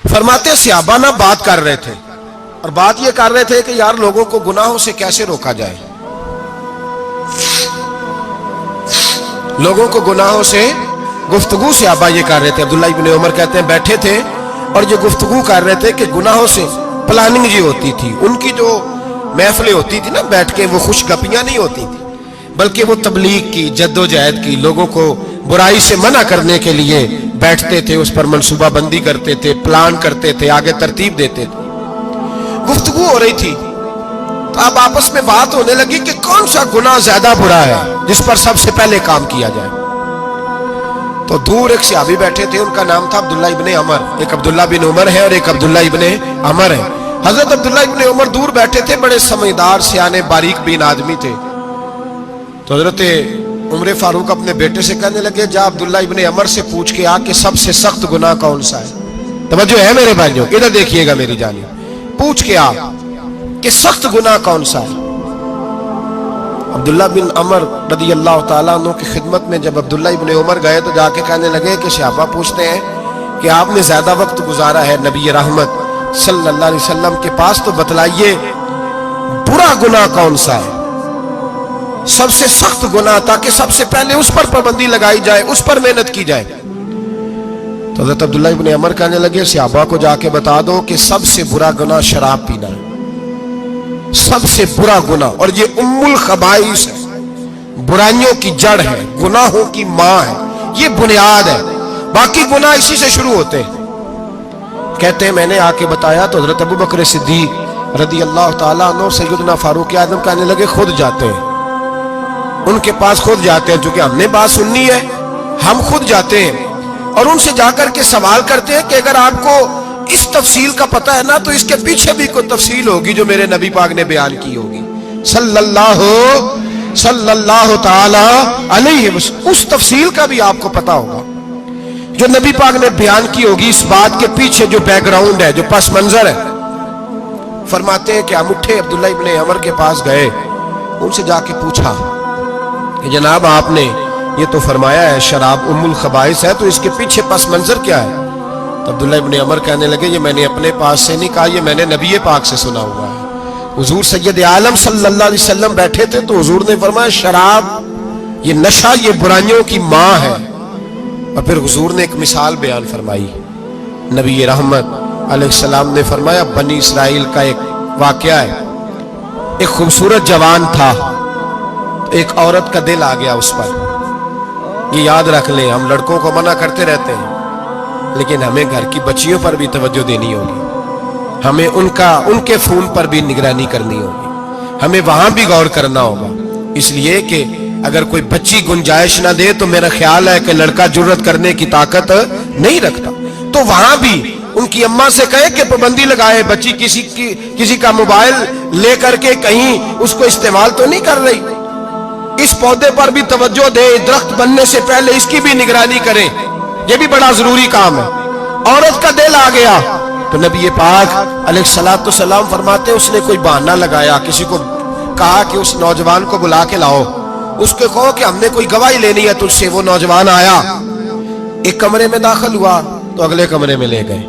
فرماتے صحابہ نہ بات کر رہے تھے، اور بات یہ کر رہے تھے کہ یار لوگوں کو گناہوں سے کیسے روکا جائے، لوگوں کو گناہوں سے گفتگو صحابہ یہ کر رہے تھے۔ عبداللہ ابن عمر کہتے ہیں بیٹھے تھے اور یہ گفتگو کر رہے تھے کہ گناہوں سے پلاننگ جی ہوتی تھی، ان کی جو محفلیں ہوتی تھی نا بیٹھ کے، وہ خوش گپیاں نہیں ہوتی تھی بلکہ وہ تبلیغ کی، جد و جہد کی، لوگوں کو برائی سے منع کرنے کے لیے بیٹھتے تھے، اس پر منصوبہ بندی کرتے تھے، پلان کرتے تھے، آگے ترتیب دیتے تھے۔ گفتگو ہو رہی تھی تو اب آپس میں بات ہونے لگی کہ کون سا گناہ زیادہ برا ہے جس پر سب سے پہلے کام کیا جائے۔ تو دور ایک صحابی بیٹھے تھے، ان کا نام تھا عبداللہ ابن عمر، ایک عبداللہ بن عمر ہے اور ایک عبداللہ ابن عمر ہے۔ حضرت عبداللہ ابن عمر دور بیٹھے تھے، بڑے سمجھدار سیانے باریک بین آدمی تھے۔ تو حضرت عمر فاروق اپنے بیٹے سے کہنے لگے جا عبداللہ ابن عمر سے پوچھ کے آ کہ سب سے سخت گناہ کون سا ہے۔ توجہ ہے میرے بھائیوں، ادھر دیکھیے گا میری جانب، پوچھ کے آ کہ سخت گناہ کون سا ہے۔ عبداللہ بن عمر رضی اللہ تعالیٰ عنہ کی خدمت میں جب عبداللہ ابن عمر گئے تو جا کے کہنے لگے کہ صحابہ پوچھتے ہیں کہ آپ نے زیادہ وقت گزارا ہے نبی رحمت صلی اللہ علیہ وسلم کے پاس، تو بتلائیے برا گناہ کون سا ہے، سب سے سخت گناہ، تاکہ سب سے پہلے اس پر پابندی لگائی جائے، اس پر محنت کی جائے۔ تو حضرت عبداللہ ابن عمر کہنے لگے صحابہ کو جا کے بتا دو کہ سب سے برا گناہ شراب پینا ہے، سب سے برا گناہ، اور یہ ام الخبائث ہے، برائیوں کی جڑ ہے، گناہوں کی ماں ہے، یہ بنیاد ہے، باقی گناہ اسی سے شروع ہوتے ہیں۔ کہتے ہیں میں نے آ کے بتایا تو حضرت ابو بکر صدیق رضی اللہ تعالیٰ عنہ سیدنا فاروق اعظم کہنے لگے خود جاتے ہیں، ان کے پاس خود جاتے ہیں، چونکہ ہم نے بات سننی ہے ہم خود جاتے ہیں اور ان سے جا کر کے سوال کرتے ہیں کہ اگر آپ کو اس تفصیل کا پتہ ہے نا تو اس کے پیچھے بھی کوئی تفصیل ہوگی جو میرے نبی پاک نے بیان کی ہوگی صلی اللہ تعالی علیہ وسلم، اس تفصیل کا بھی آپ کو پتہ ہوگا جو نبی پاک نے بیان کی ہوگی، اس بات کے پیچھے جو بیک گراؤنڈ ہے، جو پس منظر ہے۔ فرماتے ہیں کہ ہم اٹھے، عبداللہ ابن عمر کے پاس گئے، ان سے جا کے پوچھا کہ جناب آپ نے یہ تو فرمایا ہے شراب ام الخبائث ہے، تو اس کے پیچھے پس منظر کیا ہے؟ تو عبداللہ ابن عمر کہنے لگے یہ میں نے اپنے پاس سے نہیں کہا، یہ میں نے نبی پاک سے سنا ہوا ہے۔ حضور سید عالم صلی اللہ علیہ وسلم بیٹھے تھے تو حضور نے فرمایا شراب یہ نشہ، یہ برائیوں کی ماں ہے۔ اور پھر حضور نے ایک مثال بیان فرمائی، نبی رحمت علیہ السلام نے فرمایا بنی اسرائیل کا ایک واقعہ ہے، ایک خوبصورت جوان تھا، ایک عورت کا دل آ گیا اس پر۔ یہ یاد رکھ لیں، ہم لڑکوں کو منع کرتے رہتے ہیں لیکن ہمیں گھر کی بچیوں پر بھی توجہ دینی ہوگی، ہمیں ان کے فون پر بھی نگرانی کرنی ہوگی، ہمیں وہاں بھی غور کرنا ہوگا، اس لیے کہ اگر کوئی بچی گنجائش نہ دے تو میرا خیال ہے کہ لڑکا جرت کرنے کی طاقت نہیں رکھتا، تو وہاں بھی ان کی اماں سے کہے کہ پابندی لگائے، بچی کسی کا موبائل لے کر کے کہیں اس کو استعمال تو نہیں کر رہی، اس پودے پر بھی توجہ دے، درخت بننے سے پہلے اس کی بھی نگرانی کریں، یہ بھی بڑا ضروری کام ہے۔ عورت کا دل آ گیا تو نبی پاک علیہ الصلوۃ والسلام فرماتے اس نے کوئی بہانہ لگایا، کسی کو کہا کہ اس نوجوان کو بلا کے لاؤ، اس کو کہو کہ ہم نے کوئی گواہی لینی ہے تجھ سے۔ وہ نوجوان آیا، ایک کمرے میں داخل ہوا تو اگلے کمرے میں لے گئے،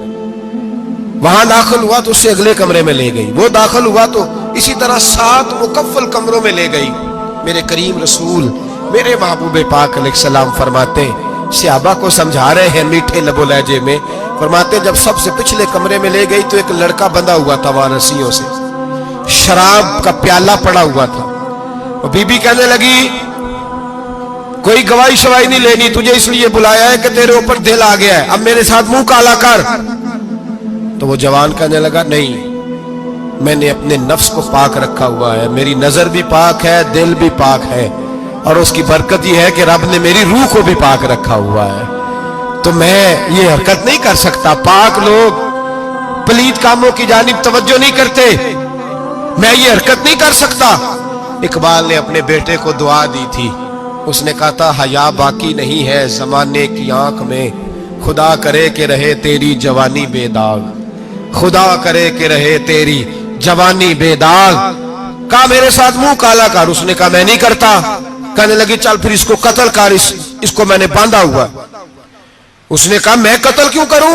وہاں داخل ہوا تو اس سے اگلے کمرے میں لے گئی، وہ داخل ہوا تو اسی طرح 7 مکفل کمروں میں لے گئی۔ میرے کریم رسول میرے محبوب پاک علیہ السلام فرماتے صحابہ کو سمجھا رہے ہیں میٹھے لب و لہجے میں، فرماتے جب سب سے پچھلے کمرے میں لے گئی تو ایک لڑکا بندھا ہوا تھا وہاں رسیوں سے، شراب کا پیالہ پڑا ہوا تھا، اور بی بی کہنے لگی کوئی گواہی شواہی نہیں لینی، تجھے اس لیے بلایا ہے کہ تیرے اوپر دل آ گیا ہے، اب میرے ساتھ منہ کالا کر۔ تو وہ جوان کہنے لگا نہیں، میں نے اپنے نفس کو پاک رکھا ہوا ہے، میری نظر بھی پاک ہے، دل بھی پاک ہے، اور اس کی برکت یہ ہے کہ رب نے میری روح کو بھی پاک رکھا ہوا ہے، تو میں یہ حرکت نہیں کر سکتا۔ پاک لوگ پلید کاموں کی جانب توجہ نہیں کرتے، میں یہ حرکت نہیں کر سکتا۔ اقبال نے اپنے بیٹے کو دعا دی تھی، اس نے کہا تھا حیا باقی نہیں ہے زمانے کی آنکھ میں، خدا کرے کہ رہے تیری جوانی بے داغ، خدا کرے کہ رہے تیری جوانی بے داغ۔ کہا میرے ساتھ منہ کالا کر، اس نے کہا میں نہیں کرتا۔ کہنے لگی چل پھر اس کو قتل کر، اس کو میں نے باندھا ہوا۔ اس نے کہا میں قتل کیوں کروں،